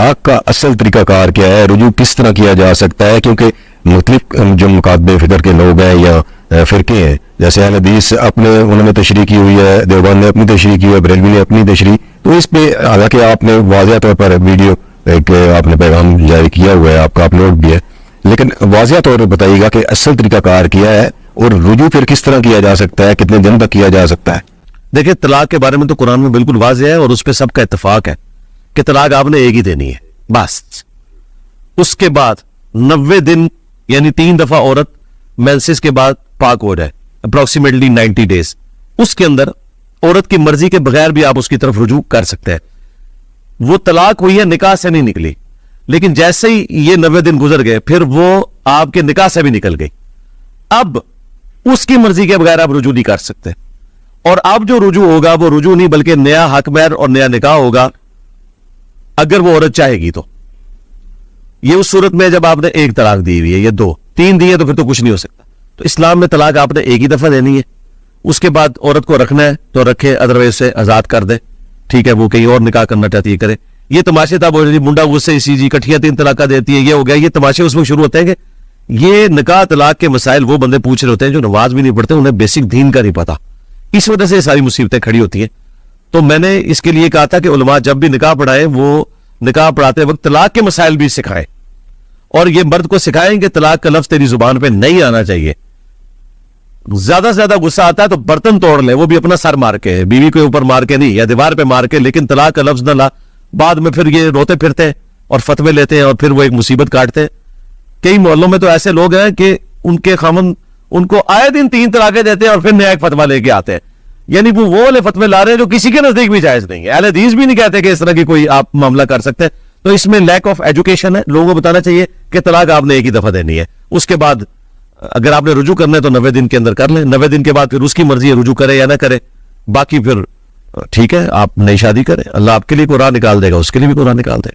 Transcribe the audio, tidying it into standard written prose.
طلاق کا اصل طریقہ کار کیا ہے, رجوع کس طرح کیا جا سکتا ہے, کیونکہ مختلف جو مکاتب فکر کے لوگ ہیں یا فرقے ہیں, جیسے اہل حدیث اپنے انہوں نے تشریح کی ہوئی ہے, دیوبند نے اپنی تشریح کی ہوئی ہے, بریلوی نے اپنی تشریح, تو اس پہ حالانکہ آپ نے واضح طور پر ویڈیو ایک آپ نے پیغام جاری کیا ہوا ہے, آپ کا اپلوڈ بھی ہے, لیکن واضح طور پر بتائیے گا کہ اصل طریقہ کار کیا ہے اور رجوع پھر کس طرح کیا جا سکتا ہے, کتنے دن تک کیا جا سکتا ہے. دیکھیں, طلاق کے بارے میں تو قرآن میں بالکل واضح ہے اور اس پہ سب کا اتفاق ہے کہ طلاق آپ نے ایک ہی دینی ہے بس. اس کے بعد 90 دن یعنی 3 دفعہ عورت مینسس کے بعد پاک ہو جائے, اپروکسیمیٹلی 90 ڈیز, اس کے اندر عورت کی مرضی کے بغیر بھی آپ اس کی طرف رجوع کر سکتے ہیں. وہ طلاق ہوئی ہے, نکاح سے نہیں نکلی, لیکن جیسے ہی یہ 90 دن گزر گئے پھر وہ آپ کے نکاح سے بھی نکل گئی. اب اس کی مرضی کے بغیر آپ رجوع نہیں کر سکتے, اور اب جو رجوع ہوگا وہ رجوع نہیں بلکہ نیا حق مہر اور نیا نکاح ہوگا اگر وہ عورت چاہے گی تو. یہ اس صورت میں جب آپ نے ایک طلاق دی ہوئی ہے, یہ 2 3 دی ہے تو پھر تو کچھ نہیں ہو سکتا. تو اسلام میں طلاق آپ نے ایک ہی دفعہ دینی ہے, اس کے بعد عورت کو رکھنا ہے تو رکھے, ادروائز سے آزاد کر دے, ٹھیک ہے, وہ کہیں اور نکاح کرنا چاہتی ہے کرے. یہ تماشے تھا منڈا غصے اسی جی کٹھیاں 3 طلاقیں دیتی ہے, یہ ہو گیا, یہ تماشے اس میں شروع ہوتے ہیں کہ یہ نکاح طلاق کے مسائل وہ بندے پوچھ رہے ہوتے ہیں جو نماز بھی نہیں پڑھتے, انہیں بیسک دین کا نہیں پتا, اس وجہ سے ساری مصیبتیں کھڑی ہوتی ہیں. تو میں نے اس کے لیے کہا تھا کہ علماء جب بھی نکاح پڑھائیں وہ نکاح پڑھاتے وقت طلاق کے مسائل بھی سکھائیں, اور یہ مرد کو سکھائیں کہ طلاق کا لفظ تیری زبان پہ نہیں آنا چاہیے. زیادہ سے زیادہ غصہ آتا ہے تو برتن توڑ لے, وہ بھی اپنا سر مار کے, بیوی کے اوپر مار کے نہیں, یا دیوار پہ مار کے, لیکن طلاق کا لفظ نہ لا. بعد میں پھر یہ روتے پھرتے ہیں اور فتوے لیتے ہیں اور پھر وہ ایک مصیبت کاٹتے ہیں. کئی محلوں میں تو ایسے لوگ ہیں کہ ان کے خامن ان کو آئے دن 3 طلاقیں دیتے ہیں اور پھر نیا ایک فتویٰ لے کے آتے ہیں, یعنی وہ والے فتوے لا رہے ہیں جو کسی کے نزدیک بھی جائز نہیں ہے. اہل حدیث بھی نہیں کہتے کہ اس طرح کی کوئی آپ معاملہ کر سکتے ہیں. تو اس میں لیک آف ایجوکیشن ہے. لوگوں کو بتانا چاہیے کہ طلاق آپ نے ایک ہی دفعہ دینی ہے, اس کے بعد اگر آپ نے رجوع کرنا ہے تو 90 دن کے اندر کر لیں, 90 دن کے بعد پھر اس کی مرضی ہے رجوع کرے یا نہ کرے, باقی پھر ٹھیک ہے آپ نئی شادی کریں, اللہ آپ کے لیے کوئی راہ نکال دے گا, اس کے لیے بھی کوئی راہ نکال دے.